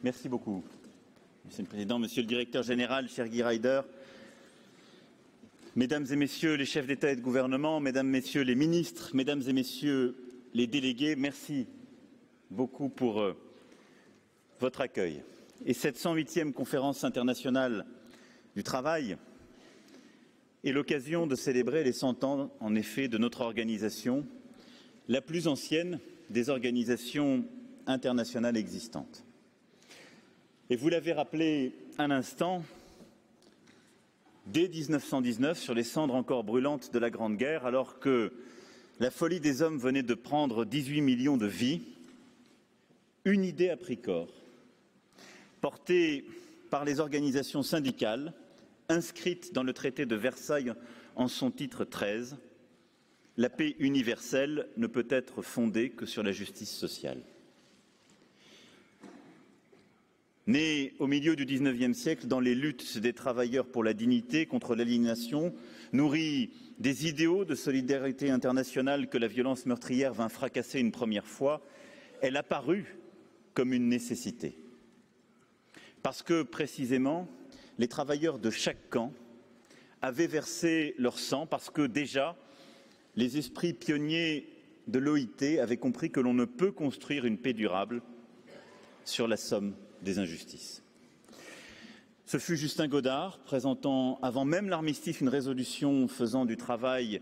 Merci beaucoup, Monsieur le Président, Monsieur le Directeur général, cher Guy Ryder, Mesdames et Messieurs les chefs d'État et de gouvernement, Mesdames, Messieurs les ministres, Mesdames et Messieurs les délégués, merci beaucoup pour votre accueil. Et cette 108e conférence internationale du travail est l'occasion de célébrer les 100 ans, en effet, de notre organisation, la plus ancienne des organisations internationales existantes. Et vous l'avez rappelé à l'instant, dès 1919, sur les cendres encore brûlantes de la Grande Guerre, alors que la folie des hommes venait de prendre 18 millions de vies, une idée a pris corps, portée par les organisations syndicales, inscrite dans le traité de Versailles en son titre 13, la paix universelle ne peut être fondée que sur la justice sociale. Né au milieu du XIXe siècle dans les luttes des travailleurs pour la dignité contre l'aliénation, nourri des idéaux de solidarité internationale que la violence meurtrière vint fracasser une première fois, elle apparut comme une nécessité. Parce que, précisément, les travailleurs de chaque camp avaient versé leur sang, parce que déjà, les esprits pionniers de l'OIT avaient compris que l'on ne peut construire une paix durable sur la somme des injustices. Ce fut Justin Godard, présentant avant même l'armistice une résolution faisant du travail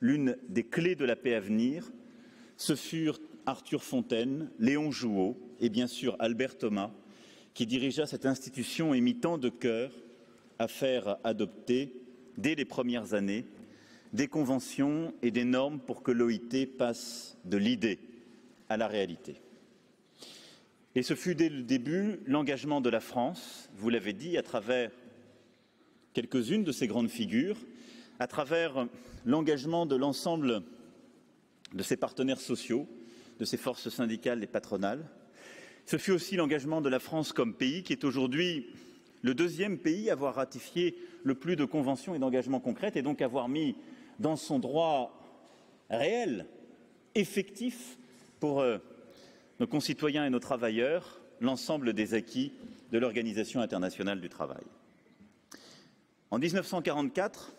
l'une des clés de la paix à venir. Ce furent Arthur Fontaine, Léon Jouot et bien sûr Albert Thomas qui dirigea cette institution et mit tant de cœur à faire adopter, dès les premières années, des conventions et des normes pour que l'OIT passe de l'idée à la réalité. Et ce fut dès le début l'engagement de la France, vous l'avez dit, à travers quelques-unes de ces grandes figures, à travers l'engagement de l'ensemble de ses partenaires sociaux, de ses forces syndicales et patronales. Ce fut aussi l'engagement de la France comme pays, qui est aujourd'hui le deuxième pays à avoir ratifié le plus de conventions et d'engagements concrets, et donc avoir mis dans son droit réel, effectif, pour nos concitoyens et nos travailleurs, l'ensemble des acquis de l'Organisation internationale du travail. En 1944,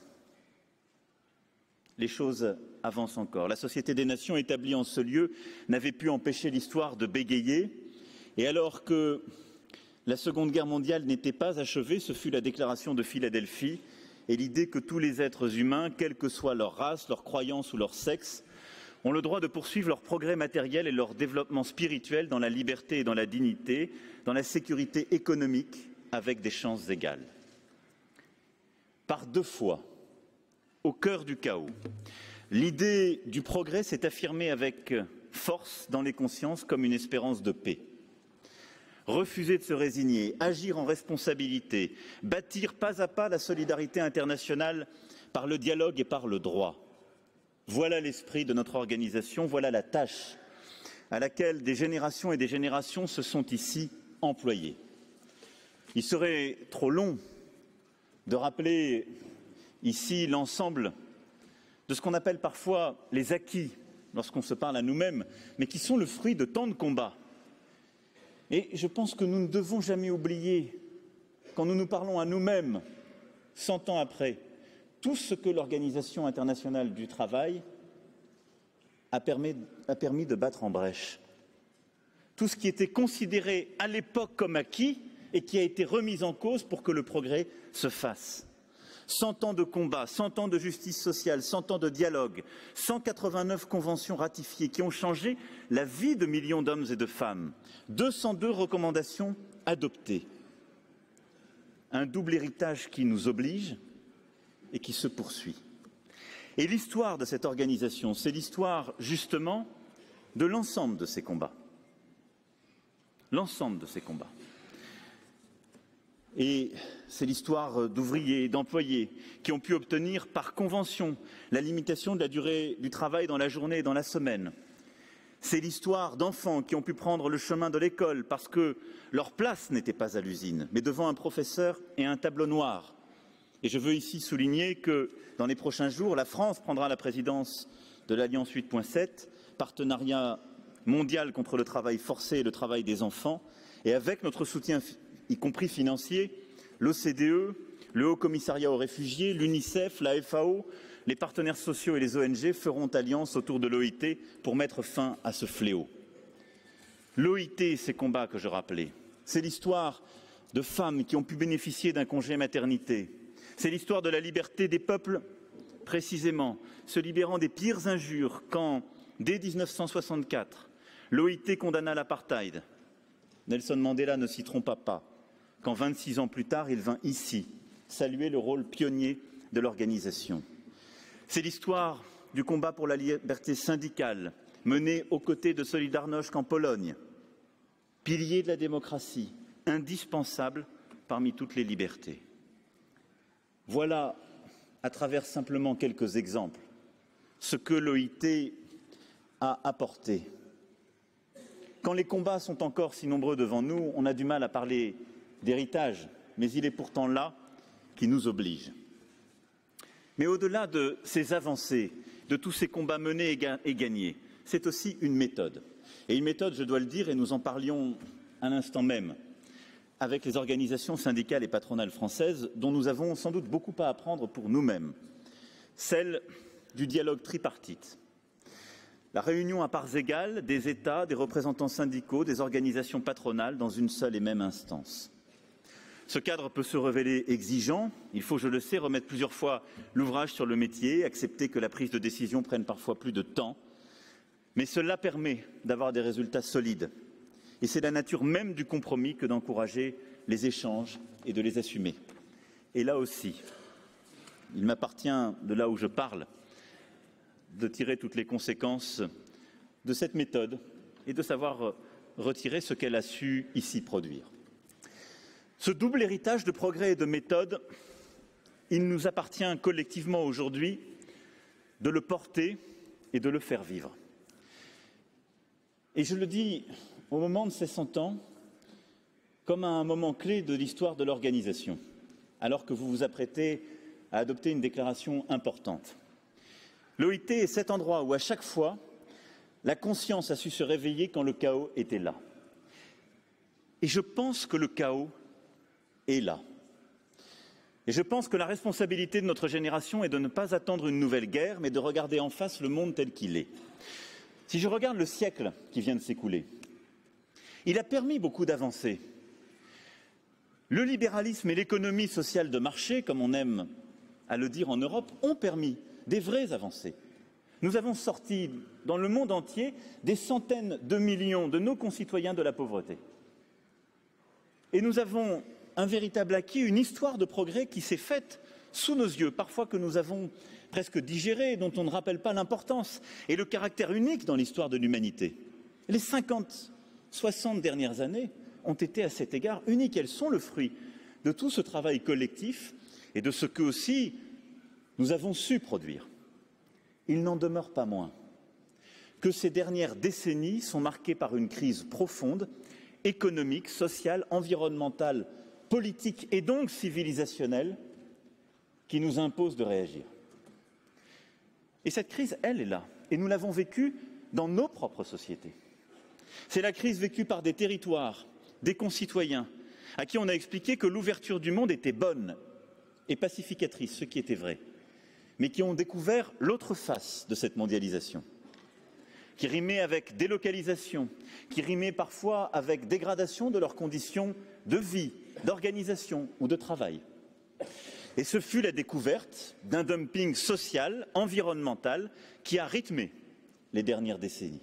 les choses avancent encore. La Société des Nations, établie en ce lieu, n'avait pu empêcher l'histoire de bégayer. Et alors que la Seconde Guerre mondiale n'était pas achevée, ce fut la déclaration de Philadelphie et l'idée que tous les êtres humains, quelle que soit leur race, leur croyance ou leur sexe, ont le droit de poursuivre leur progrès matériel et leur développement spirituel dans la liberté et dans la dignité, dans la sécurité économique, avec des chances égales. Par deux fois, au cœur du chaos, l'idée du progrès s'est affirmée avec force dans les consciences comme une espérance de paix. Refuser de se résigner, agir en responsabilité, bâtir pas à pas la solidarité internationale par le dialogue et par le droit. Voilà l'esprit de notre organisation, voilà la tâche à laquelle des générations et des générations se sont ici employées. Il serait trop long de rappeler ici l'ensemble de ce qu'on appelle parfois les acquis lorsqu'on se parle à nous-mêmes, mais qui sont le fruit de tant de combats. Et je pense que nous ne devons jamais oublier, quand nous nous parlons à nous-mêmes, 100 ans après, tout ce que l'Organisation internationale du travail a permis de battre en brèche. Tout ce qui était considéré à l'époque comme acquis et qui a été remis en cause pour que le progrès se fasse. 100 ans de combat, 100 ans de justice sociale, 100 ans de dialogue, 189 conventions ratifiées qui ont changé la vie de millions d'hommes et de femmes, 202 recommandations adoptées. Un double héritage qui nous oblige et qui se poursuit. Et l'histoire de cette organisation, c'est l'histoire justement de l'ensemble de ces combats. L'ensemble de ces combats. Et c'est l'histoire d'ouvriers et d'employés qui ont pu obtenir par convention la limitation de la durée du travail dans la journée et dans la semaine. C'est l'histoire d'enfants qui ont pu prendre le chemin de l'école parce que leur place n'était pas à l'usine, mais devant un professeur et un tableau noir. Et je veux ici souligner que dans les prochains jours, la France prendra la présidence de l'Alliance 8.7, partenariat mondial contre le travail forcé et le travail des enfants, Et avec notre soutien, y compris financier, l'OCDE, le Haut Commissariat aux réfugiés, l'UNICEF, la FAO, les partenaires sociaux et les ONG feront alliance autour de l'OIT pour mettre fin à ce fléau. L'OIT et ces combats que je rappelais, c'est l'histoire de femmes qui ont pu bénéficier d'un congé maternité. C'est l'histoire de la liberté des peuples, précisément, se libérant des pires injures quand, dès 1964, l'OIT condamna l'apartheid. Nelson Mandela ne s'y trompa pas quand 26 ans plus tard, il vint ici saluer le rôle pionnier de l'organisation. C'est l'histoire du combat pour la liberté syndicale mené aux côtés de Solidarność en Pologne, pilier de la démocratie, indispensable parmi toutes les libertés. Voilà, à travers simplement quelques exemples, ce que l'OIT a apporté. Quand les combats sont encore si nombreux devant nous, on a du mal à parler d'héritage, mais il est pourtant là qui nous oblige. Mais au-delà de ces avancées, de tous ces combats menés et gagnés, c'est aussi une méthode. Et une méthode, je dois le dire, et nous en parlions à l'instant même, avec les organisations syndicales et patronales françaises, dont nous avons sans doute beaucoup à apprendre pour nous-mêmes, celle du dialogue tripartite. La réunion à parts égales des États, des représentants syndicaux, des organisations patronales dans une seule et même instance. Ce cadre peut se révéler exigeant. Il faut, je le sais, remettre plusieurs fois l'ouvrage sur le métier, accepter que la prise de décision prenne parfois plus de temps. Mais cela permet d'avoir des résultats solides. Et c'est la nature même du compromis que d'encourager les échanges et de les assumer. Et là aussi, il m'appartient, de là où je parle, de tirer toutes les conséquences de cette méthode et de savoir retirer ce qu'elle a su ici produire. Ce double héritage de progrès et de méthode, il nous appartient collectivement aujourd'hui de le porter et de le faire vivre. Et je le dis au moment de ces 100 ans, comme à un moment clé de l'histoire de l'organisation, alors que vous vous apprêtez à adopter une déclaration importante. L'OIT est cet endroit où, à chaque fois, la conscience a su se réveiller quand le chaos était là. Et je pense que le chaos est là. Et je pense que la responsabilité de notre génération est de ne pas attendre une nouvelle guerre, mais de regarder en face le monde tel qu'il est. Si je regarde le siècle qui vient de s'écouler, il a permis beaucoup d'avancées. Le libéralisme et l'économie sociale de marché, comme on aime à le dire en Europe, ont permis des vraies avancées. Nous avons sorti dans le monde entier des centaines de millions de nos concitoyens de la pauvreté. Et nous avons un véritable acquis, une histoire de progrès qui s'est faite sous nos yeux, parfois que nous avons presque digéré, dont on ne rappelle pas l'importance et le caractère unique dans l'histoire de l'humanité. Les 50, 60 dernières années ont été à cet égard uniques. Elles sont le fruit de tout ce travail collectif et de ce que aussi nous avons su produire. Il n'en demeure pas moins que ces dernières décennies sont marquées par une crise profonde, économique, sociale, environnementale, politique et donc civilisationnelle, qui nous impose de réagir. Et cette crise, elle est là, et nous l'avons vécue dans nos propres sociétés. C'est la crise vécue par des territoires, des concitoyens, à qui on a expliqué que l'ouverture du monde était bonne et pacificatrice, ce qui était vrai, mais qui ont découvert l'autre face de cette mondialisation, qui rimait avec délocalisation, qui rimait parfois avec dégradation de leurs conditions de vie, d'organisation ou de travail. Et ce fut la découverte d'un dumping social, environnemental, qui a rythmé les dernières décennies.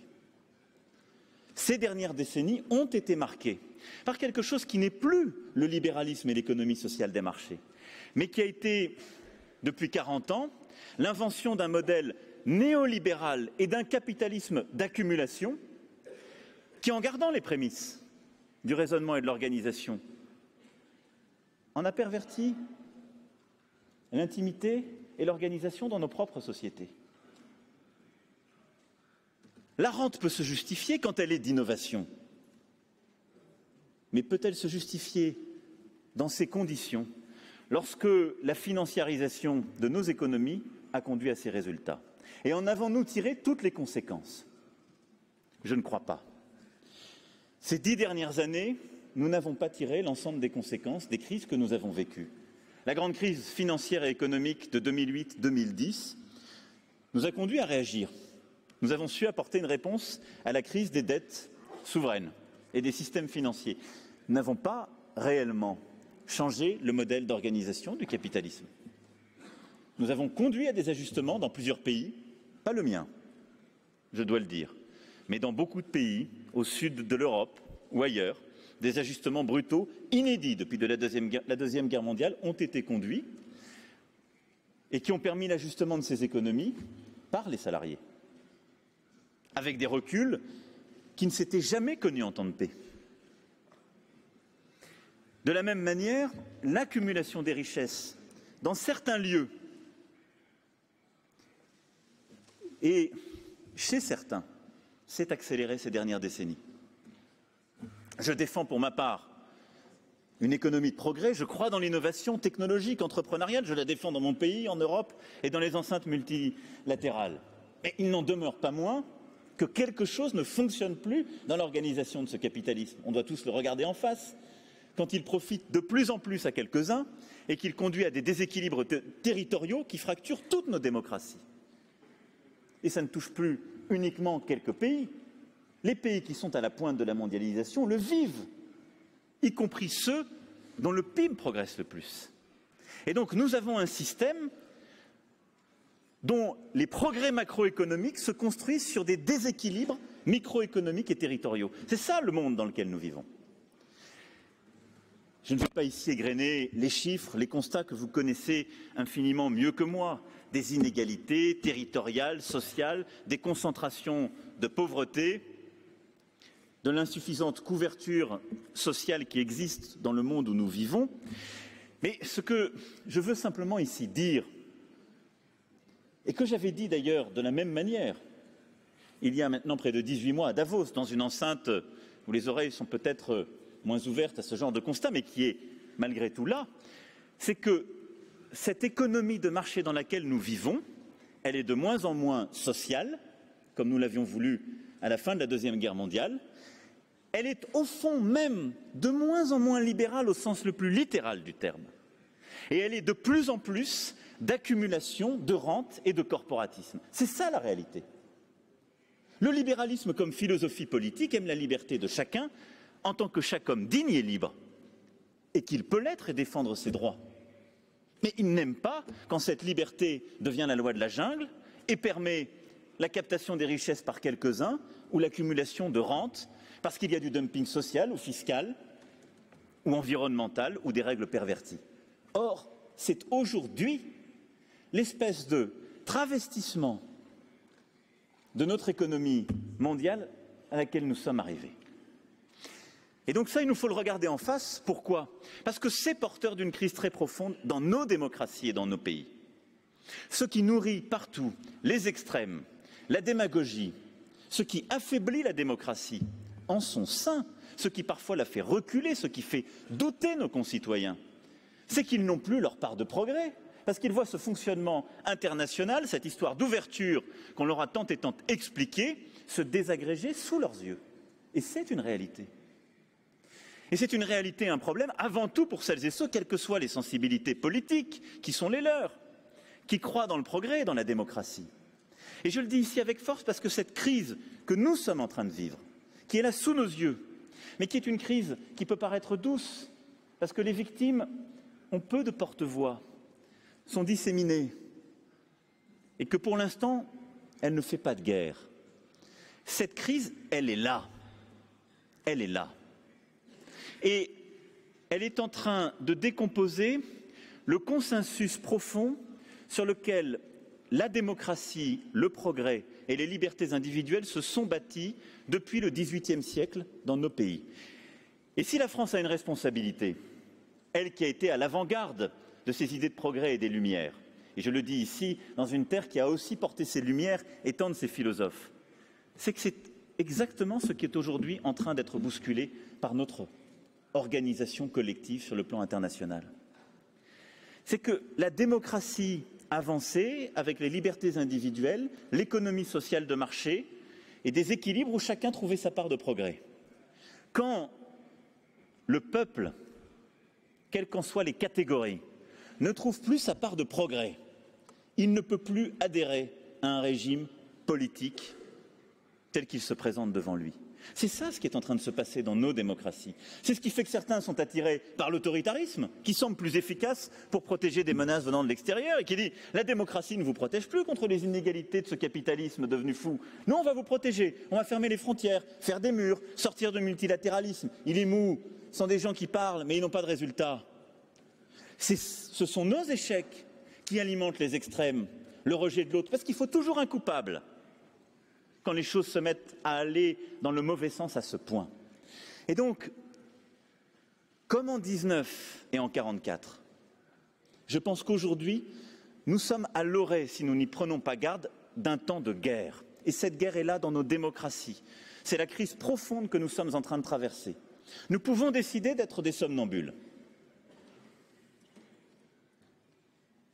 Ces dernières décennies ont été marquées par quelque chose qui n'est plus le libéralisme et l'économie sociale des marchés, mais qui a été, depuis 40 ans, l'invention d'un modèle néolibéral et d'un capitalisme d'accumulation qui, en gardant les prémices du raisonnement et de l'organisation, en a perverti l'intimité et l'organisation dans nos propres sociétés. La rente peut se justifier quand elle est d'innovation, mais peut-elle se justifier dans ces conditions lorsque la financiarisation de nos économies a conduit à ces résultats? Et en avons-nous tiré toutes les conséquences? Je ne crois pas. Ces 10 dernières années nous n'avons pas tiré l'ensemble des conséquences des crises que nous avons vécues. La grande crise financière et économique de 2008-2010 nous a conduit à réagir. Nous avons su apporter une réponse à la crise des dettes souveraines et des systèmes financiers. Nous n'avons pas réellement changé le modèle d'organisation du capitalisme. Nous avons conduit à des ajustements dans plusieurs pays, pas le mien, je dois le dire, mais dans beaucoup de pays, au sud de l'Europe ou ailleurs, des ajustements brutaux, inédits depuis la Deuxième Guerre mondiale, ont été conduits et qui ont permis l'ajustement de ces économies par les salariés, avec des reculs qui ne s'étaient jamais connus en temps de paix. De la même manière, l'accumulation des richesses dans certains lieux et chez certains s'est accélérée ces dernières décennies. Je défends pour ma part une économie de progrès, je crois dans l'innovation technologique, entrepreneuriale, je la défends dans mon pays, en Europe et dans les enceintes multilatérales. Mais il n'en demeure pas moins que quelque chose ne fonctionne plus dans l'organisation de ce capitalisme. On doit tous le regarder en face. Quand il profite de plus en plus à quelques-uns et qu'il conduit à des déséquilibres territoriaux qui fracturent toutes nos démocraties. Et ça ne touche plus uniquement quelques pays. Les pays qui sont à la pointe de la mondialisation le vivent, y compris ceux dont le PIB progresse le plus. Et donc nous avons un système dont les progrès macroéconomiques se construisent sur des déséquilibres microéconomiques et territoriaux. C'est ça le monde dans lequel nous vivons. Je ne vais pas ici égrener les chiffres, les constats que vous connaissez infiniment mieux que moi, des inégalités territoriales, sociales, des concentrations de pauvreté, de l'insuffisante couverture sociale qui existe dans le monde où nous vivons. Mais ce que je veux simplement ici dire, et que j'avais dit d'ailleurs de la même manière, il y a maintenant près de 18 mois à Davos, dans une enceinte où les oreilles sont peut-être moins ouvertes à ce genre de constat, mais qui est malgré tout là, c'est que cette économie de marché dans laquelle nous vivons, elle est de moins en moins sociale, comme nous l'avions voulu à la fin de la Deuxième Guerre mondiale, elle est au fond même de moins en moins libérale au sens le plus littéral du terme. Et elle est de plus en plus d'accumulation, de rente et de corporatisme. C'est ça la réalité. Le libéralisme comme philosophie politique aime la liberté de chacun en tant que chaque homme digne et libre, et qu'il peut l'être et défendre ses droits. Mais il n'aime pas quand cette liberté devient la loi de la jungle et permet la captation des richesses par quelques-uns ou l'accumulation de rentes parce qu'il y a du dumping social ou fiscal ou environnemental ou des règles perverties. Or, c'est aujourd'hui l'espèce de travestissement de notre économie mondiale à laquelle nous sommes arrivés. Et donc ça, il nous faut le regarder en face. Pourquoi? Parce que c'est porteur d'une crise très profonde dans nos démocraties et dans nos pays. Ce qui nourrit partout les extrêmes, la démagogie, ce qui affaiblit la démocratie en son sein, ce qui parfois la fait reculer, ce qui fait douter nos concitoyens, c'est qu'ils n'ont plus leur part de progrès, parce qu'ils voient ce fonctionnement international, cette histoire d'ouverture qu'on leur a tant et tant expliquée, se désagréger sous leurs yeux. Et c'est une réalité. Et c'est une réalité, un problème, avant tout pour celles et ceux, quelles que soient les sensibilités politiques qui sont les leurs, qui croient dans le progrès et dans la démocratie. Et je le dis ici avec force parce que cette crise que nous sommes en train de vivre, qui est là sous nos yeux, mais qui est une crise qui peut paraître douce, parce que les victimes ont peu de porte-voix, sont disséminées, et que pour l'instant, elle ne fait pas de guerre. Cette crise, elle est là. Elle est là. Et elle est en train de décomposer le consensus profond sur lequel la démocratie, le progrès et les libertés individuelles se sont bâtis depuis le XVIIIe siècle dans nos pays. Et si la France a une responsabilité, elle qui a été à l'avant-garde de ces idées de progrès et des Lumières, et je le dis ici, dans une terre qui a aussi porté ses Lumières et tant de ses philosophes, c'est que c'est exactement ce qui est aujourd'hui en train d'être bousculé par notre organisation collective sur le plan international. C'est que la démocratie avancée, avec les libertés individuelles, l'économie sociale de marché et des équilibres où chacun trouvait sa part de progrès. Quand le peuple, quelles qu'en soient les catégories, ne trouve plus sa part de progrès, il ne peut plus adhérer à un régime politique tel qu'il se présente devant lui. C'est ça ce qui est en train de se passer dans nos démocraties. C'est ce qui fait que certains sont attirés par l'autoritarisme, qui semble plus efficace pour protéger des menaces venant de l'extérieur, et qui dit la démocratie ne vous protège plus contre les inégalités de ce capitalisme devenu fou. Nous, on va vous protéger, on va fermer les frontières, faire des murs, sortir du multilatéralisme. Il est mou, ce sont des gens qui parlent, mais ils n'ont pas de résultats. Ce sont nos échecs qui alimentent les extrêmes, le rejet de l'autre, parce qu'il faut toujours un coupable quand les choses se mettent à aller dans le mauvais sens à ce point. Et donc, comme en 19 et en 44, je pense qu'aujourd'hui, nous sommes à l'orée, si nous n'y prenons pas garde, d'un temps de guerre. Et cette guerre est là dans nos démocraties. C'est la crise profonde que nous sommes en train de traverser. Nous pouvons décider d'être des somnambules.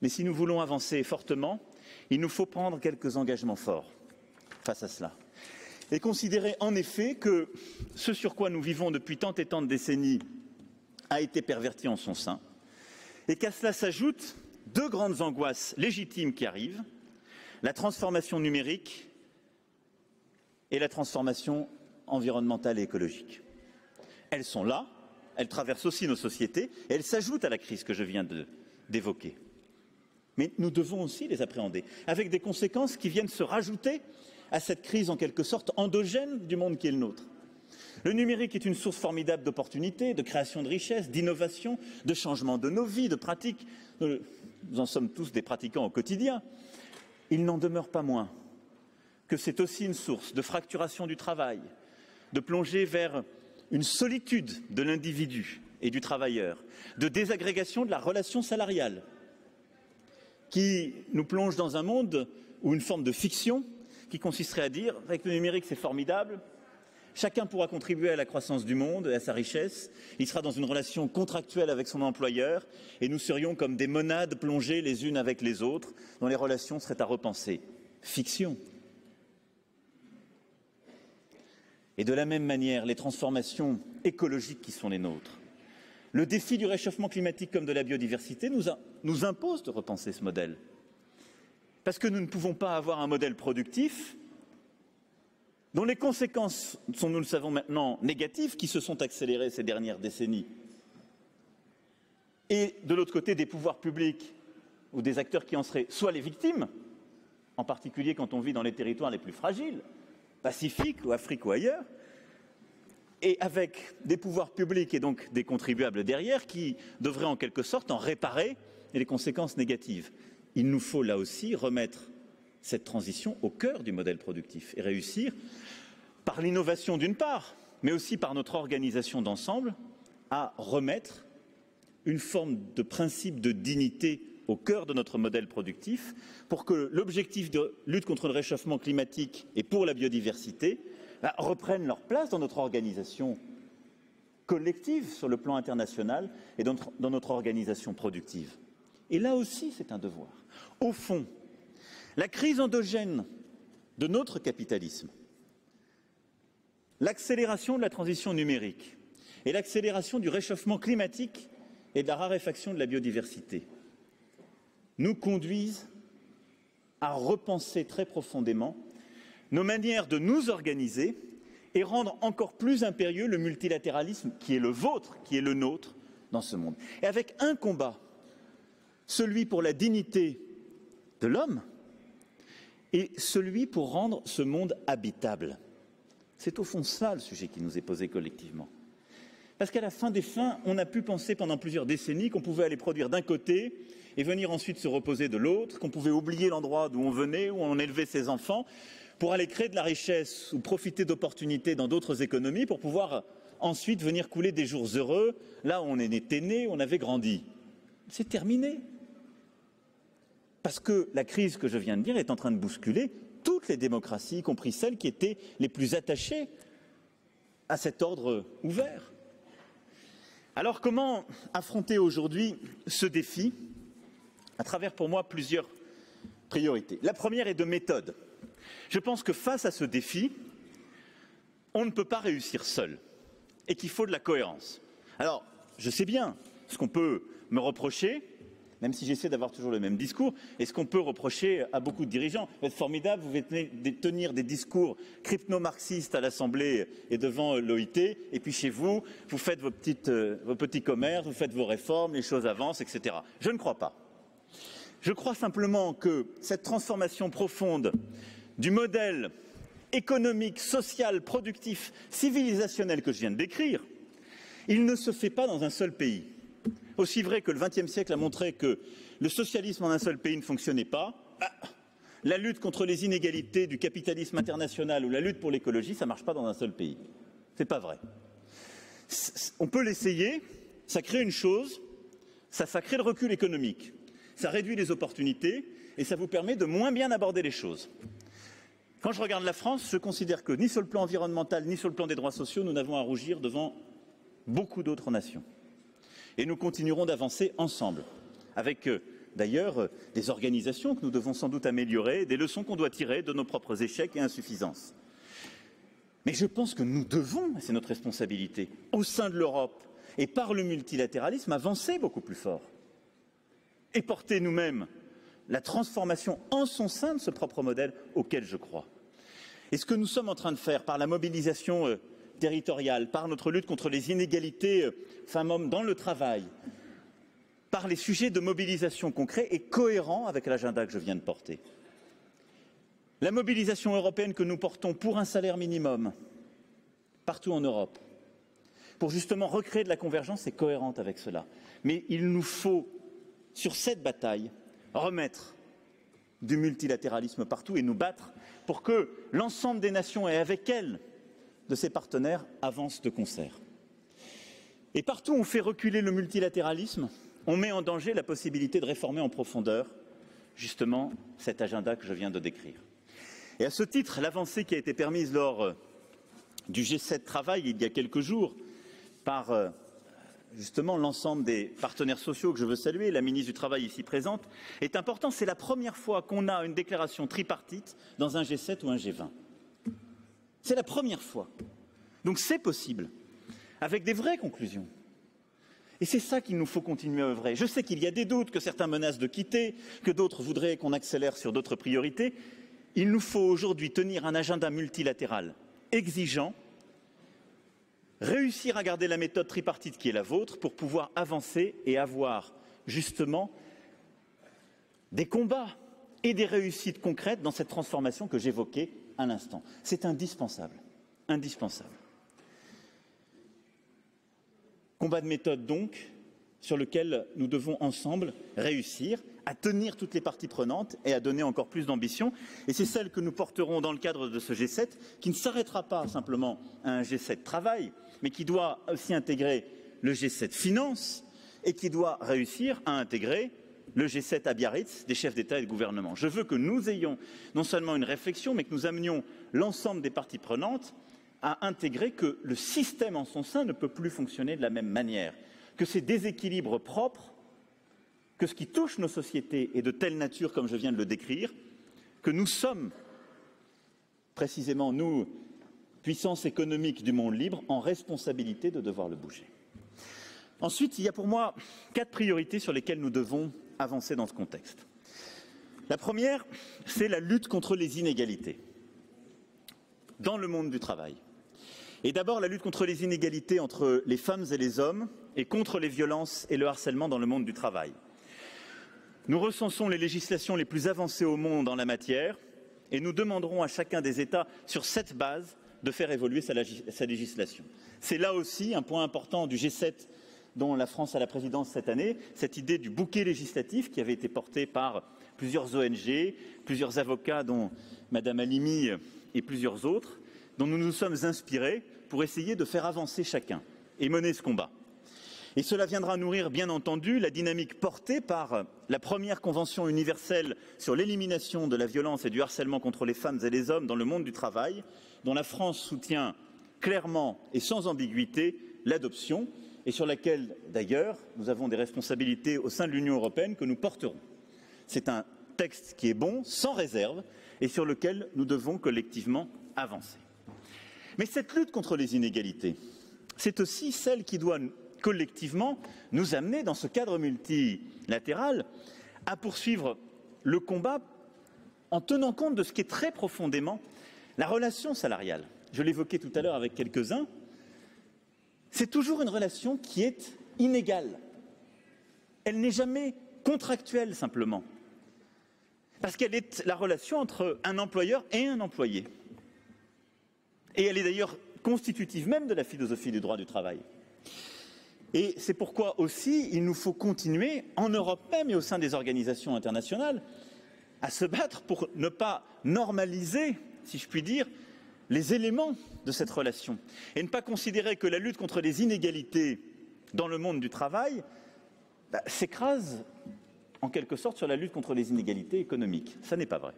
Mais si nous voulons avancer fortement, il nous faut prendre quelques engagements forts face à cela. Et considérer en effet que ce sur quoi nous vivons depuis tant et tant de décennies a été perverti en son sein, et qu'à cela s'ajoutent deux grandes angoisses légitimes qui arrivent, la transformation numérique et la transformation environnementale et écologique. Elles sont là, elles traversent aussi nos sociétés, et elles s'ajoutent à la crise que je viens d'évoquer. Mais nous devons aussi les appréhender, avec des conséquences qui viennent se rajouter à cette crise en quelque sorte endogène du monde qui est le nôtre. Le numérique est une source formidable d'opportunités, de création de richesses, d'innovation, de changement de nos vies, de pratiques. Nous en sommes tous des pratiquants au quotidien. Il n'en demeure pas moins que c'est aussi une source de fracturation du travail, de plongée vers une solitude de l'individu et du travailleur, de désagrégation de la relation salariale, qui nous plonge dans un monde où une forme de fiction qui consisterait à dire avec le numérique c'est formidable, chacun pourra contribuer à la croissance du monde et à sa richesse, il sera dans une relation contractuelle avec son employeur et nous serions comme des monades plongées les unes avec les autres dont les relations seraient à repenser. Fiction. Et de la même manière, les transformations écologiques qui sont les nôtres, le défi du réchauffement climatique comme de la biodiversité nous impose de repenser ce modèle. Parce que nous ne pouvons pas avoir un modèle productif dont les conséquences sont, nous le savons maintenant, négatives, qui se sont accélérées ces dernières décennies. Et de l'autre côté, des pouvoirs publics ou des acteurs qui en seraient soit les victimes, en particulier quand on vit dans les territoires les plus fragiles, Pacifique ou Afrique ou ailleurs, et avec des pouvoirs publics et donc des contribuables derrière qui devraient en quelque sorte en réparer les conséquences négatives. Il nous faut là aussi remettre cette transition au cœur du modèle productif et réussir, par l'innovation d'une part, mais aussi par notre organisation d'ensemble, à remettre une forme de principe de dignité au cœur de notre modèle productif pour que l'objectif de lutte contre le réchauffement climatique et pour la biodiversité reprennent leur place dans notre organisation collective sur le plan international et dans notre organisation productive. Et là aussi, c'est un devoir. Au fond, la crise endogène de notre capitalisme, l'accélération de la transition numérique et l'accélération du réchauffement climatique et de la raréfaction de la biodiversité nous conduisent à repenser très profondément nos manières de nous organiser et rendre encore plus impérieux le multilatéralisme qui est le vôtre, qui est le nôtre dans ce monde. Et avec un combat, celui pour la dignité de l'homme et celui pour rendre ce monde habitable. C'est au fond ça le sujet qui nous est posé collectivement. Parce qu'à la fin des fins, on a pu penser pendant plusieurs décennies qu'on pouvait aller produire d'un côté et venir ensuite se reposer de l'autre, qu'on pouvait oublier l'endroit d'où on venait, où on élevait ses enfants, pour aller créer de la richesse ou profiter d'opportunités dans d'autres économies pour pouvoir ensuite venir couler des jours heureux là où on était né, où on avait grandi. C'est terminé. Parce que la crise que je viens de dire est en train de bousculer toutes les démocraties, y compris celles qui étaient les plus attachées à cet ordre ouvert. Alors comment affronter aujourd'hui ce défi à travers pour moi plusieurs priorités. La première est de méthode. Je pense que face à ce défi, on ne peut pas réussir seul et qu'il faut de la cohérence. Alors, je sais bien ce qu'on peut me reprocher, même si j'essaie d'avoir toujours le même discours, et ce qu'on peut reprocher à beaucoup de dirigeants. Vous êtes formidables, vous venez tenir des discours crypto-marxistes à l'Assemblée et devant l'OIT, et puis chez vous, vous faites vos petits commerces, vous faites vos réformes, les choses avancent, etc. Je ne crois pas. Je crois simplement que cette transformation profonde du modèle économique, social, productif, civilisationnel que je viens de décrire, il ne se fait pas dans un seul pays. Aussi vrai que le XXe siècle a montré que le socialisme en un seul pays ne fonctionnait pas, la lutte contre les inégalités du capitalisme international ou la lutte pour l'écologie, ça ne marche pas dans un seul pays. Ce n'est pas vrai. On peut l'essayer, ça crée une chose, ça crée le recul économique, ça réduit les opportunités et ça vous permet de moins bien aborder les choses. Quand je regarde la France, je considère que ni sur le plan environnemental, ni sur le plan des droits sociaux, nous n'avons à rougir devant beaucoup d'autres nations. Et nous continuerons d'avancer ensemble, avec d'ailleurs des organisations que nous devons sans doute améliorer, des leçons qu'on doit tirer de nos propres échecs et insuffisances. Mais je pense que nous devons, et c'est notre responsabilité, au sein de l'Europe et par le multilatéralisme, avancer beaucoup plus fort et porter nous-mêmes la transformation en son sein de ce propre modèle auquel je crois. Et ce que nous sommes en train de faire par la mobilisation territoriale, par notre lutte contre les inégalités femmes-hommes dans le travail, par les sujets de mobilisation concrets est cohérent avec l'agenda que je viens de porter. La mobilisation européenne que nous portons pour un salaire minimum partout en Europe, pour justement recréer de la convergence, est cohérente avec cela. Mais il nous faut, sur cette bataille, remettre du multilatéralisme partout et nous battre pour que l'ensemble des nations et avec elles de ses partenaires avancent de concert. Et partout où on fait reculer le multilatéralisme, on met en danger la possibilité de réformer en profondeur, justement, cet agenda que je viens de décrire. Et à ce titre, l'avancée qui a été permise lors du G7 Travail il y a quelques jours par justement l'ensemble des partenaires sociaux que je veux saluer, la ministre du Travail ici présente, est importante. C'est la première fois qu'on a une déclaration tripartite dans un G7 ou un G20. C'est la première fois. Donc c'est possible, avec des vraies conclusions. Et c'est ça qu'il nous faut continuer à œuvrer. Je sais qu'il y a des doutes, que certains menacent de quitter, que d'autres voudraient qu'on accélère sur d'autres priorités. Il nous faut aujourd'hui tenir un agenda multilatéral exigeant, réussir à garder la méthode tripartite qui est la vôtre pour pouvoir avancer et avoir justement des combats et des réussites concrètes dans cette transformation que j'évoquais à l'instant. C'est indispensable, indispensable. Combat de méthode donc, sur lequel nous devons ensemble réussir à tenir toutes les parties prenantes et à donner encore plus d'ambition. Et c'est celle que nous porterons dans le cadre de ce G7, qui ne s'arrêtera pas simplement à un G7 travail, mais qui doit aussi intégrer le G7 finance et qui doit réussir à intégrer le G7 à Biarritz des chefs d'État et de gouvernement. Je veux que nous ayons non seulement une réflexion, mais que nous amenions l'ensemble des parties prenantes à intégrer que le système en son sein ne peut plus fonctionner de la même manière, que ces déséquilibres propres, que ce qui touche nos sociétés est de telle nature, comme je viens de le décrire, que nous sommes, précisément nous, puissance économique du monde libre, en responsabilité de devoir le bouger. Ensuite, il y a pour moi 4 priorités sur lesquelles nous devons avancer dans ce contexte. La première, c'est la lutte contre les inégalités dans le monde du travail. Et d'abord, la lutte contre les inégalités entre les femmes et les hommes et contre les violences et le harcèlement dans le monde du travail. Nous recensons les législations les plus avancées au monde en la matière et nous demanderons à chacun des États, sur cette base, de faire évoluer sa législation. C'est là aussi un point important du G7 dont la France a la présidence cette année, cette idée du bouquet législatif qui avait été porté par plusieurs ONG, plusieurs avocats, dont Madame Halimi et plusieurs autres, dont nous nous sommes inspirés pour essayer de faire avancer chacun et mener ce combat. Et cela viendra nourrir, bien entendu, la dynamique portée par la première Convention universelle sur l'élimination de la violence et du harcèlement contre les femmes et les hommes dans le monde du travail, dont la France soutient clairement et sans ambiguïté l'adoption, et sur laquelle, d'ailleurs, nous avons des responsabilités au sein de l'Union européenne que nous porterons. C'est un texte qui est bon, sans réserve, et sur lequel nous devons collectivement avancer. Mais cette lutte contre les inégalités, c'est aussi celle qui doit collectivement nous amener dans ce cadre multilatéral à poursuivre le combat en tenant compte de ce qui est très profondément la relation salariale. Je l'évoquais tout à l'heure avec quelques-uns, c'est toujours une relation qui est inégale. Elle n'est jamais contractuelle simplement, parce qu'elle est la relation entre un employeur et un employé. Et elle est d'ailleurs constitutive même de la philosophie du droit du travail. Et c'est pourquoi aussi il nous faut continuer, en Europe même et au sein des organisations internationales, à se battre pour ne pas normaliser, si je puis dire, les éléments de cette relation et ne pas considérer que la lutte contre les inégalités dans le monde du travail s'écrase en quelque sorte sur la lutte contre les inégalités économiques. Ça n'est pas vrai.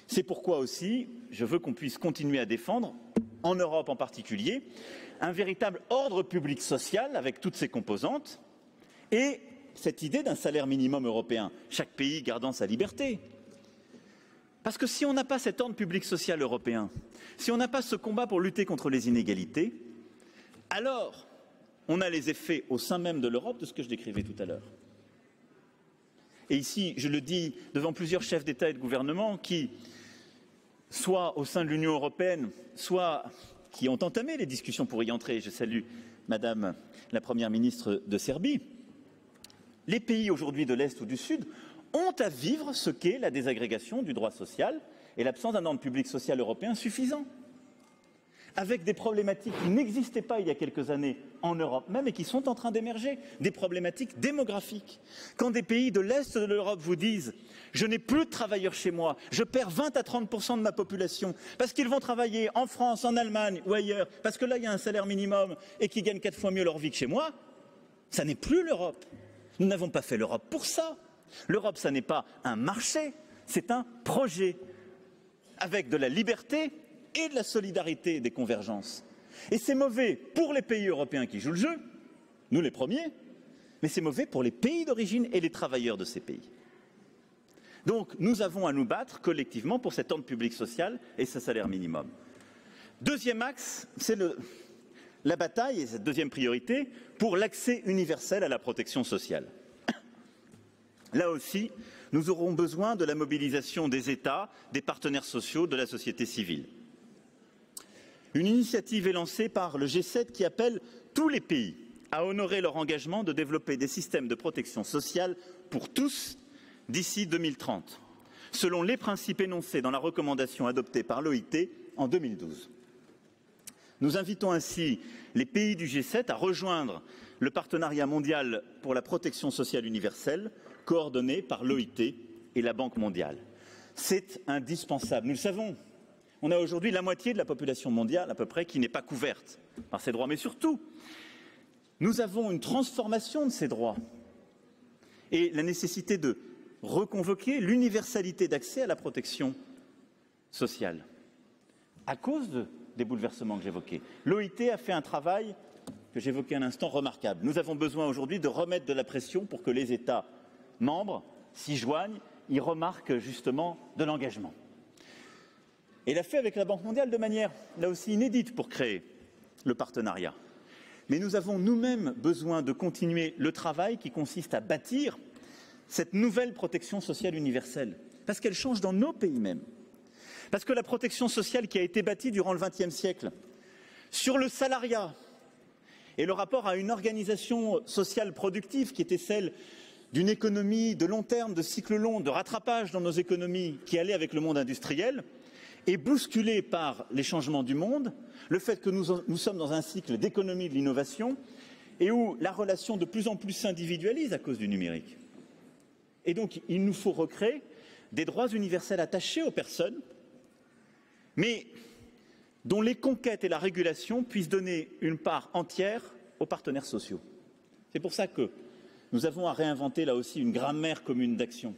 C'est pourquoi aussi je veux qu'on puisse continuer à défendre, en Europe en particulier, un véritable ordre public social avec toutes ses composantes et cette idée d'un salaire minimum européen, chaque pays gardant sa liberté. Parce que si on n'a pas cet ordre public social européen, si on n'a pas ce combat pour lutter contre les inégalités, alors on a les effets au sein même de l'Europe de ce que je décrivais tout à l'heure. Et ici, je le dis devant plusieurs chefs d'État et de gouvernement qui, soit au sein de l'Union européenne, soit qui ont entamé les discussions pour y entrer, je salue Madame la Première ministre de Serbie, les pays aujourd'hui de l'Est ou du Sud ont à vivre ce qu'est la désagrégation du droit social et l'absence d'un ordre public social européen suffisant, avec des problématiques qui n'existaient pas il y a quelques années en Europe même et qui sont en train d'émerger, des problématiques démographiques. Quand des pays de l'Est de l'Europe vous disent « je n'ai plus de travailleurs chez moi, je perds 20 à 30% de ma population parce qu'ils vont travailler en France, en Allemagne ou ailleurs, parce que là il y a un salaire minimum et qu'ils gagnent 4 fois mieux leur vie que chez moi », ça n'est plus l'Europe. Nous n'avons pas fait l'Europe pour ça. L'Europe, ça n'est pas un marché, c'est un projet, avec de la liberté et de la solidarité et des convergences. Et c'est mauvais pour les pays européens qui jouent le jeu, nous les premiers, mais c'est mauvais pour les pays d'origine et les travailleurs de ces pays. Donc nous avons à nous battre collectivement pour cet ordre public social et ce salaire minimum. Deuxième axe, c'est la bataille, et cette deuxième priorité, pour l'accès universel à la protection sociale. Là aussi, nous aurons besoin de la mobilisation des États, des partenaires sociaux, de la société civile. Une initiative est lancée par le G7 qui appelle tous les pays à honorer leur engagement de développer des systèmes de protection sociale pour tous d'ici 2030, selon les principes énoncés dans la recommandation adoptée par l'OIT en 2012. Nous invitons ainsi les pays du G7 à rejoindre le partenariat mondial pour la protection sociale universelle, coordonné par l'OIT et la Banque mondiale. C'est indispensable. Nous le savons, on a aujourd'hui la moitié de la population mondiale à peu près qui n'est pas couverte par ces droits. Mais surtout, nous avons une transformation de ces droits et la nécessité de reconvoquer l'universalité d'accès à la protection sociale à cause des bouleversements que j'évoquais. L'OIT a fait un travail que j'évoquais un instant remarquable. Nous avons besoin aujourd'hui de remettre de la pression pour que les États membres s'y joignent, y remarquent justement de l'engagement. Et l'a fait avec la Banque mondiale de manière, là aussi, inédite pour créer le partenariat. Mais nous avons nous-mêmes besoin de continuer le travail qui consiste à bâtir cette nouvelle protection sociale universelle, parce qu'elle change dans nos pays mêmes. Parce que la protection sociale qui a été bâtie durant le XXe siècle sur le salariat et le rapport à une organisation sociale productive qui était celle d'une économie de long terme, de cycle long, de rattrapage dans nos économies qui allait avec le monde industriel, est bousculée par les changements du monde, le fait que nous sommes dans un cycle d'économie de l'innovation et où la relation de plus en plus s'individualise à cause du numérique. Et donc, il nous faut recréer des droits universels attachés aux personnes, mais dont les conquêtes et la régulation puissent donner une part entière aux partenaires sociaux. C'est pour ça que nous avons à réinventer là aussi une grammaire commune d'action,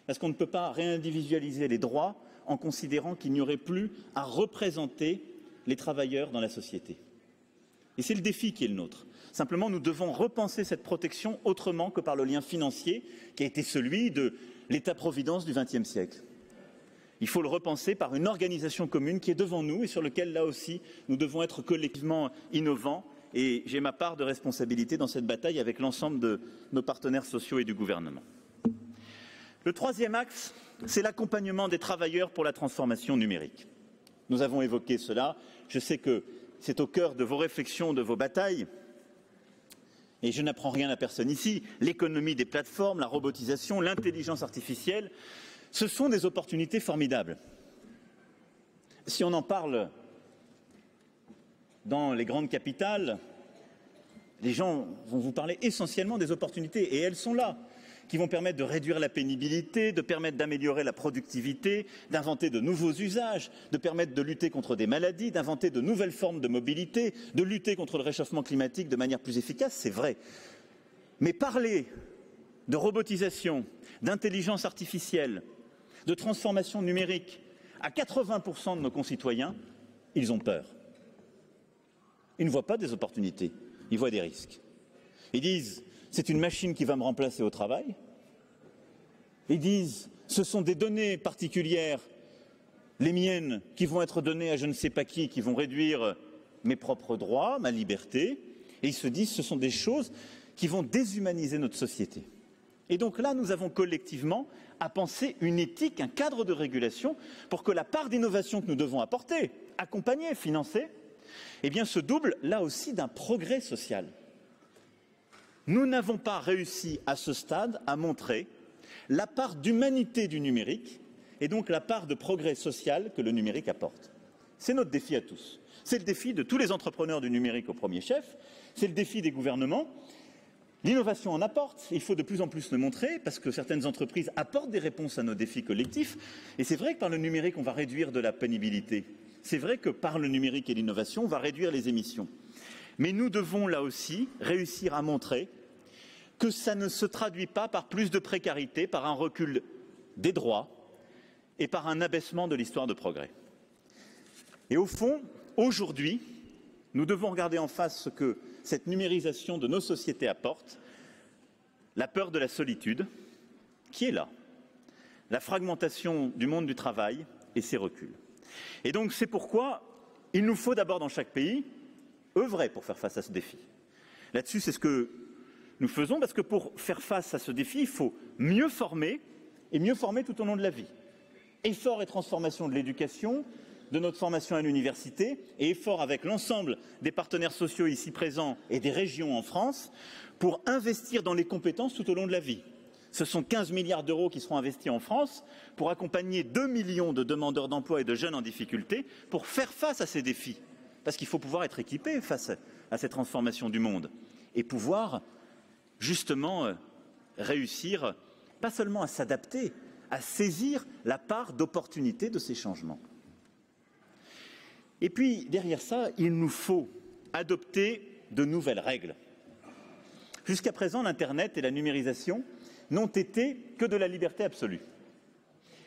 parce qu'on ne peut pas réindividualiser les droits en considérant qu'il n'y aurait plus à représenter les travailleurs dans la société. Et c'est le défi qui est le nôtre. Simplement, nous devons repenser cette protection autrement que par le lien financier qui a été celui de l'État-providence du XXe siècle. Il faut le repenser par une organisation commune qui est devant nous et sur laquelle, là aussi, nous devons être collectivement innovants et j'ai ma part de responsabilité dans cette bataille avec l'ensemble de nos partenaires sociaux et du gouvernement. Le troisième axe, c'est l'accompagnement des travailleurs pour la transformation numérique. Nous avons évoqué cela, je sais que c'est au cœur de vos réflexions, de vos batailles, et je n'apprends rien à personne ici. L'économie des plateformes, la robotisation, l'intelligence artificielle, ce sont des opportunités formidables. Si on en parle dans les grandes capitales, les gens vont vous parler essentiellement des opportunités, et elles sont là, qui vont permettre de réduire la pénibilité, de permettre d'améliorer la productivité, d'inventer de nouveaux usages, de permettre de lutter contre des maladies, d'inventer de nouvelles formes de mobilité, de lutter contre le réchauffement climatique de manière plus efficace, c'est vrai. Mais parler de robotisation, d'intelligence artificielle, de transformation numérique, à 80% de nos concitoyens, ils ont peur. Ils ne voient pas des opportunités, ils voient des risques. Ils disent c'est une machine qui va me remplacer au travail. Ils disent ce sont des données particulières, les miennes, qui vont être données à je ne sais pas qui vont réduire mes propres droits, ma liberté. Et ils se disent ce sont des choses qui vont déshumaniser notre société. Et donc là, nous avons collectivement à penser une éthique, un cadre de régulation pour que la part d'innovation que nous devons apporter, accompagner, financer, eh bien, se double là aussi d'un progrès social. Nous n'avons pas réussi à ce stade à montrer la part d'humanité du numérique et donc la part de progrès social que le numérique apporte. C'est notre défi à tous. C'est le défi de tous les entrepreneurs du numérique au premier chef, c'est le défi des gouvernements. L'innovation en apporte, il faut de plus en plus le montrer parce que certaines entreprises apportent des réponses à nos défis collectifs et c'est vrai que par le numérique on va réduire de la pénibilité. C'est vrai que par le numérique et l'innovation on va réduire les émissions. Mais nous devons là aussi réussir à montrer que ça ne se traduit pas par plus de précarité, par un recul des droits et par un abaissement de l'histoire de progrès. Et au fond, aujourd'hui, nous devons regarder en face ce que cette numérisation de nos sociétés apporte, la peur de la solitude, qui est là, la fragmentation du monde du travail et ses reculs. Et donc c'est pourquoi il nous faut d'abord dans chaque pays œuvrer pour faire face à ce défi. Là-dessus, c'est ce que nous faisons, parce que pour faire face à ce défi, il faut mieux former, et mieux former tout au long de la vie. Effort et transformation de l'éducation, de notre formation à l'université, et effort avec l'ensemble des partenaires sociaux ici présents et des régions en France, pour investir dans les compétences tout au long de la vie. Ce sont 15 milliards d'euros qui seront investis en France pour accompagner 2 millions de demandeurs d'emploi et de jeunes en difficulté, pour faire face à ces défis. Parce qu'il faut pouvoir être équipé face à cette transformation du monde et pouvoir justement réussir, pas seulement à s'adapter, à saisir la part d'opportunité de ces changements. Et puis, derrière ça, il nous faut adopter de nouvelles règles. Jusqu'à présent, l'Internet et la numérisation n'ont été que de la liberté absolue.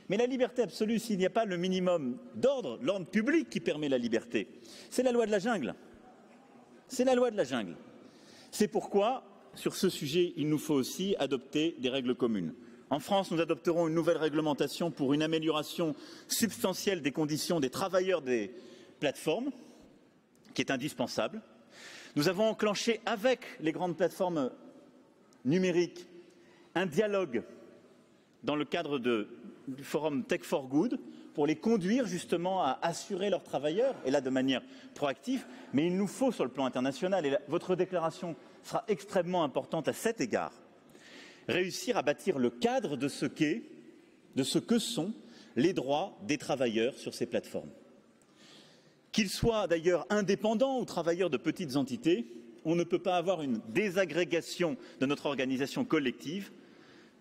Mais la liberté absolue, s'il n'y a pas le minimum d'ordre, l'ordre public qui permet la liberté, c'est la loi de la jungle. C'est la loi de la jungle. C'est pourquoi, sur ce sujet, il nous faut aussi adopter des règles communes. En France, nous adopterons une nouvelle réglementation pour une amélioration substantielle des conditions des travailleurs des plateformes, qui est indispensable. Nous avons enclenché avec les grandes plateformes numériques un dialogue dans le cadre du forum Tech for Good pour les conduire justement à assurer leurs travailleurs, et là de manière proactive, mais il nous faut sur le plan international, et votre déclaration sera extrêmement importante à cet égard, réussir à bâtir le cadre de ce que sont les droits des travailleurs sur ces plateformes. Qu'ils soient d'ailleurs indépendants ou travailleurs de petites entités, on ne peut pas avoir une désagrégation de notre organisation collective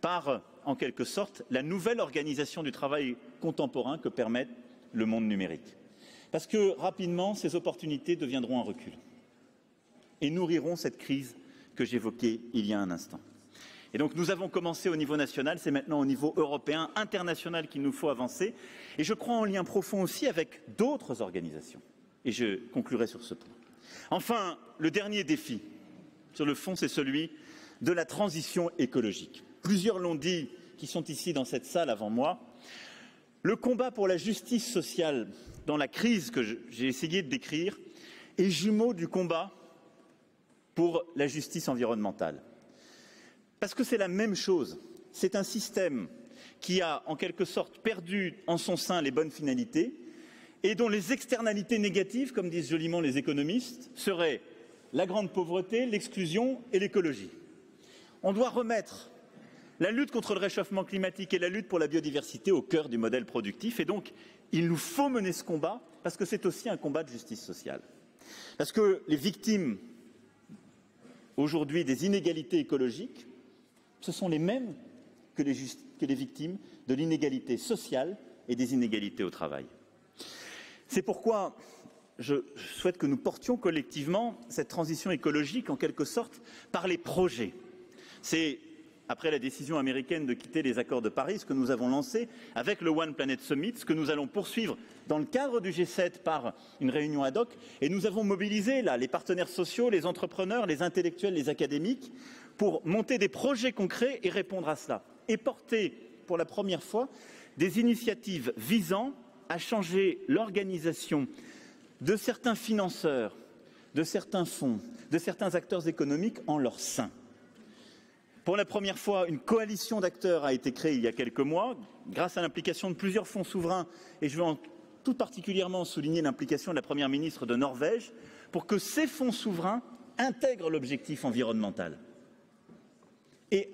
par, en quelque sorte, la nouvelle organisation du travail contemporain que permet le monde numérique. Parce que, rapidement, ces opportunités deviendront un recul et nourriront cette crise que j'évoquais il y a un instant. Et donc, nous avons commencé au niveau national, c'est maintenant au niveau européen, international qu'il nous faut avancer. Et je crois en lien profond aussi avec d'autres organisations. Et je conclurai sur ce point. Enfin, le dernier défi, sur le fond, c'est celui de la transition écologique. Plusieurs l'ont dit, qui sont ici dans cette salle avant moi. Le combat pour la justice sociale dans la crise que j'ai essayé de décrire est jumeau du combat pour la justice environnementale. Parce que c'est la même chose. C'est un système qui a en quelque sorte perdu en son sein les bonnes finalités et dont les externalités négatives, comme disent joliment les économistes, seraient la grande pauvreté, l'exclusion et l'écologie. On doit remettre la lutte contre le réchauffement climatique et la lutte pour la biodiversité au cœur du modèle productif. Et donc, il nous faut mener ce combat parce que c'est aussi un combat de justice sociale. Parce que les victimes aujourd'hui des inégalités écologiques, ce sont les mêmes que les victimes de l'inégalité sociale et des inégalités au travail. C'est pourquoi je souhaite que nous portions collectivement cette transition écologique en quelque sorte par les projets. C'est après la décision américaine de quitter les accords de Paris, ce que nous avons lancé avec le One Planet Summit, ce que nous allons poursuivre dans le cadre du G7 par une réunion ad hoc. Et nous avons mobilisé là les partenaires sociaux, les entrepreneurs, les intellectuels, les académiques pour monter des projets concrets et répondre à cela. Et porter pour la première fois des initiatives visant à changer l'organisation de certains financeurs, de certains fonds, de certains acteurs économiques en leur sein. Pour la première fois, une coalition d'acteurs a été créée il y a quelques mois, grâce à l'implication de plusieurs fonds souverains, et je veux tout particulièrement souligner l'implication de la Première ministre de Norvège, pour que ces fonds souverains intègrent l'objectif environnemental et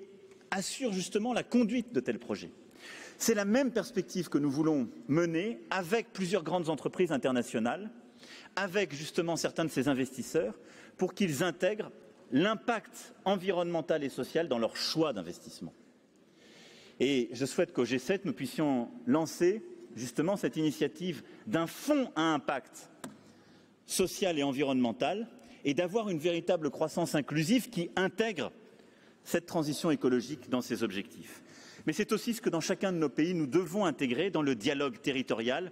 assurent justement la conduite de tels projets. C'est la même perspective que nous voulons mener avec plusieurs grandes entreprises internationales, avec justement certains de ces investisseurs, pour qu'ils intègrent l'impact environnemental et social dans leur choix d'investissement. Et je souhaite qu'au G7, nous puissions lancer justement cette initiative d'un fonds à impact social et environnemental et d'avoir une véritable croissance inclusive qui intègre cette transition écologique dans ses objectifs. Mais c'est aussi ce que dans chacun de nos pays, nous devons intégrer dans le dialogue territorial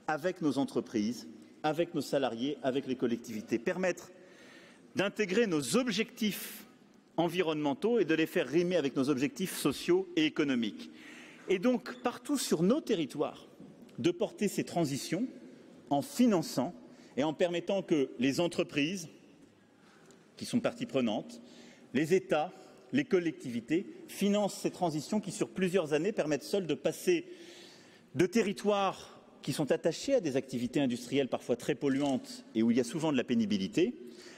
avec nos entreprises, avec nos salariés, avec les collectivités, permettre d'intégrer nos objectifs environnementaux et de les faire rimer avec nos objectifs sociaux et économiques. Et donc, partout sur nos territoires, de porter ces transitions en finançant et en permettant que les entreprises, qui sont parties prenantes, les États, les collectivités, financent ces transitions qui, sur plusieurs années, permettent seules de passer de territoires qui sont attachés à des activités industrielles parfois très polluantes et où il y a souvent de la pénibilité,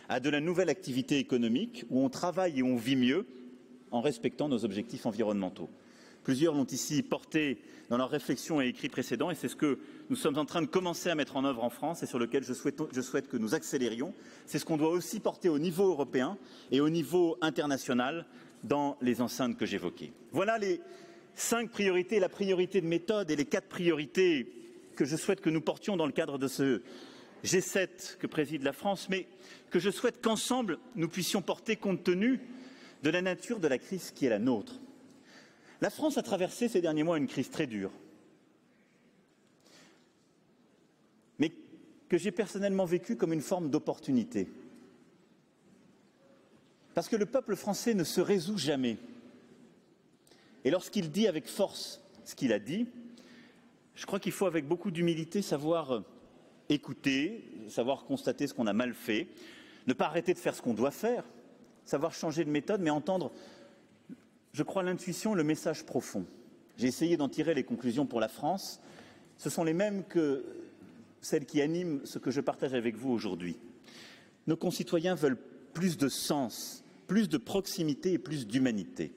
à de la nouvelle activité économique où on travaille et on vit mieux en respectant nos objectifs environnementaux. Plusieurs l'ont ici porté dans leurs réflexions et écrits précédents et c'est ce que nous sommes en train de commencer à mettre en œuvre en France et sur lequel je souhaite que nous accélérions. C'est ce qu'on doit aussi porter au niveau européen et au niveau international dans les enceintes que j'évoquais. Voilà les 5 priorités, la priorité de méthode et les 4 priorités que je souhaite que nous portions dans le cadre de ce G7 que préside la France, mais que je souhaite qu'ensemble nous puissions porter compte tenu de la nature de la crise qui est la nôtre. La France a traversé ces derniers mois une crise très dure, mais que j'ai personnellement vécue comme une forme d'opportunité. Parce que le peuple français ne se résout jamais. Et lorsqu'il dit avec force ce qu'il a dit, je crois qu'il faut avec beaucoup d'humilité savoir écouter, savoir constater ce qu'on a mal fait, ne pas arrêter de faire ce qu'on doit faire, savoir changer de méthode, mais entendre, je crois, l'intuition, le message profond. J'ai essayé d'en tirer les conclusions pour la France. Ce sont les mêmes que celles qui animent ce que je partage avec vous aujourd'hui. Nos concitoyens veulent plus de sens, plus de proximité et plus d'humanité.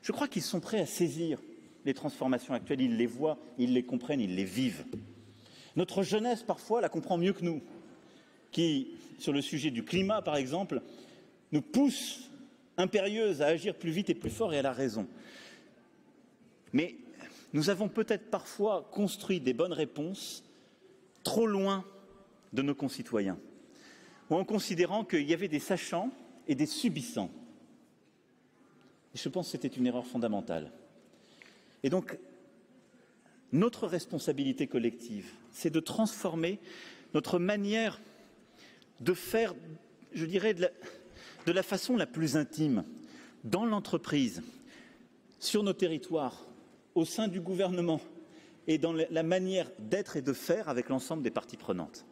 Je crois qu'ils sont prêts à saisir les transformations actuelles. Ils les voient, ils les comprennent, ils les vivent. Notre jeunesse, parfois, la comprend mieux que nous, qui, sur le sujet du climat, par exemple, nous pousse impérieuse à agir plus vite et plus fort, et elle a raison. Mais nous avons peut-être parfois construit des bonnes réponses trop loin de nos concitoyens, ou en considérant qu'il y avait des sachants et des subissants. Et je pense que c'était une erreur fondamentale. Et donc, notre responsabilité collective, c'est de transformer notre manière de faire, je dirais, de la façon la plus intime, dans l'entreprise, sur nos territoires, au sein du gouvernement et dans la manière d'être et de faire avec l'ensemble des parties prenantes.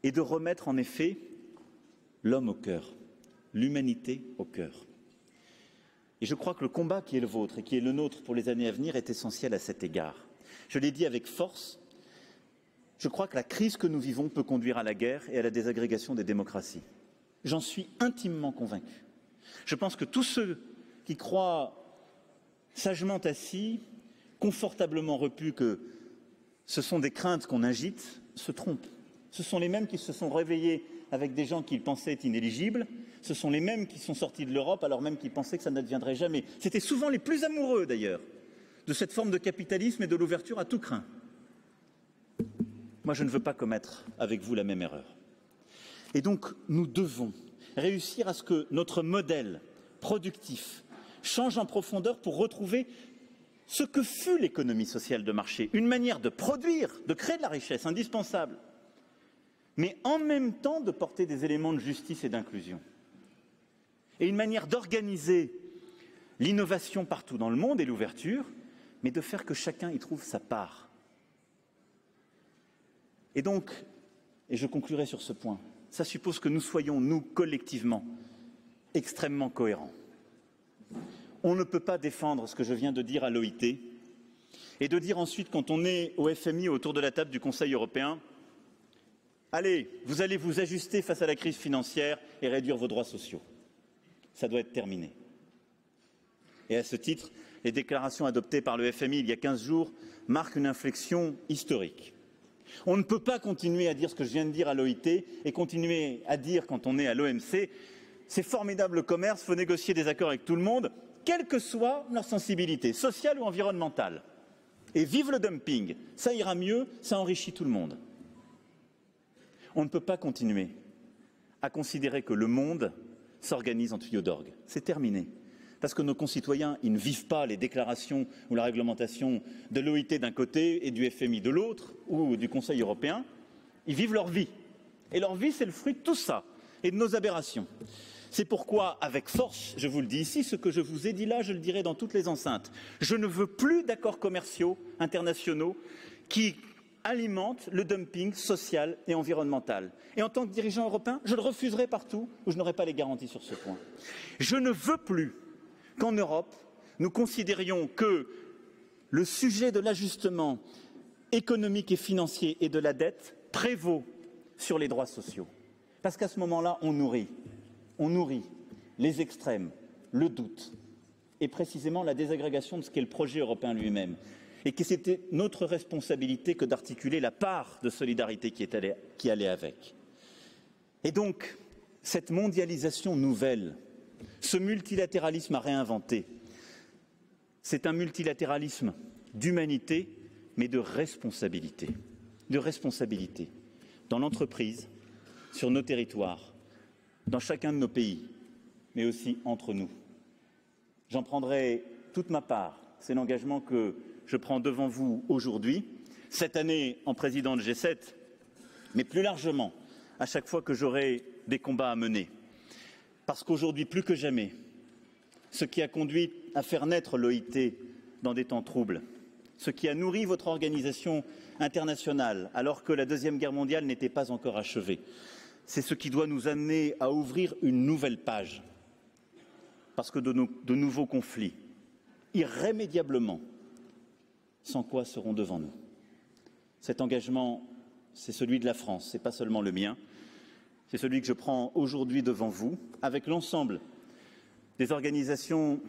Et de remettre en effet l'homme au cœur. l'humanité au cœur. Et je crois que le combat qui est le vôtre et qui est le nôtre pour les années à venir est essentiel à cet égard. Je l'ai dit avec force, je crois que la crise que nous vivons peut conduire à la guerre et à la désagrégation des démocraties. J'en suis intimement convaincu. Je pense que tous ceux qui croient sagement assis, confortablement repus que ce sont des craintes qu'on agite, se trompent. Ce sont les mêmes qui se sont réveillés avec des gens qu'ils pensaient inéligibles. Ce sont les mêmes qui sont sortis de l'Europe alors même qu'ils pensaient que ça n'adviendrait jamais. C'était souvent les plus amoureux d'ailleurs de cette forme de capitalisme et de l'ouverture à tout craint. Moi, je ne veux pas commettre avec vous la même erreur. Et donc, nous devons réussir à ce que notre modèle productif change en profondeur pour retrouver ce que fut l'économie sociale de marché, une manière de produire, de créer de la richesse indispensable, mais en même temps de porter des éléments de justice et d'inclusion. Et une manière d'organiser l'innovation partout dans le monde et l'ouverture, mais de faire que chacun y trouve sa part. Et donc, et je conclurai sur ce point, ça suppose que nous soyons, nous, collectivement, extrêmement cohérents. On ne peut pas défendre ce que je viens de dire à l'OIT et de dire ensuite, quand on est au FMI, autour de la table du Conseil européen, allez, vous allez vous ajuster face à la crise financière et réduire vos droits sociaux. Ça doit être terminé. Et à ce titre, les déclarations adoptées par le FMI il y a 15 jours marquent une inflexion historique. On ne peut pas continuer à dire ce que je viens de dire à l'OIT et continuer à dire quand on est à l'OMC, c'est formidable le commerce, il faut négocier des accords avec tout le monde, quelle que soit leur sensibilité, sociale ou environnementale. Et vive le dumping, ça ira mieux, ça enrichit tout le monde. On ne peut pas continuer à considérer que le monde s'organise en tuyaux d'orgue. C'est terminé. Parce que nos concitoyens, ils ne vivent pas les déclarations ou la réglementation de l'OIT d'un côté et du FMI de l'autre, ou du Conseil européen. Ils vivent leur vie. Et leur vie, c'est le fruit de tout ça, et de nos aberrations. C'est pourquoi, avec force, je vous le dis ici, ce que je vous ai dit là, je le dirai dans toutes les enceintes. Je ne veux plus d'accords commerciaux internationaux qui alimentent le dumping social et environnemental. Et en tant que dirigeant européen, je le refuserai partout où je n'aurai pas les garanties sur ce point. Je ne veux plus qu'en Europe, nous considérions que le sujet de l'ajustement économique et financier et de la dette prévaut sur les droits sociaux. Parce qu'à ce moment-là, on nourrit les extrêmes, le doute, et précisément la désagrégation de ce qu'est le projet européen lui-même. Et que c'était notre responsabilité que d'articuler la part de solidarité qui allait avec. Et donc, cette mondialisation nouvelle, ce multilatéralisme à réinventer, c'est un multilatéralisme d'humanité, mais de responsabilité. De responsabilité dans l'entreprise, sur nos territoires, dans chacun de nos pays, mais aussi entre nous. J'en prendrai toute ma part. C'est l'engagement que je prends devant vous aujourd'hui, cette année en président de G7, mais plus largement, à chaque fois que j'aurai des combats à mener. Parce qu'aujourd'hui, plus que jamais, ce qui a conduit à faire naître l'OIT dans des temps troubles, ce qui a nourri votre organisation internationale alors que la Deuxième Guerre mondiale n'était pas encore achevée, c'est ce qui doit nous amener à ouvrir une nouvelle page. Parce que de nouveaux conflits, irrémédiablement, sans quoi seront devant nous. Cet engagement, c'est celui de la France, ce n'est pas seulement le mien, c'est celui que je prends aujourd'hui devant vous, avec l'ensemble des organisations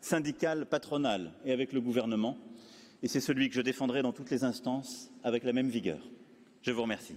syndicales, patronales et avec le gouvernement, et c'est celui que je défendrai dans toutes les instances avec la même vigueur. Je vous remercie.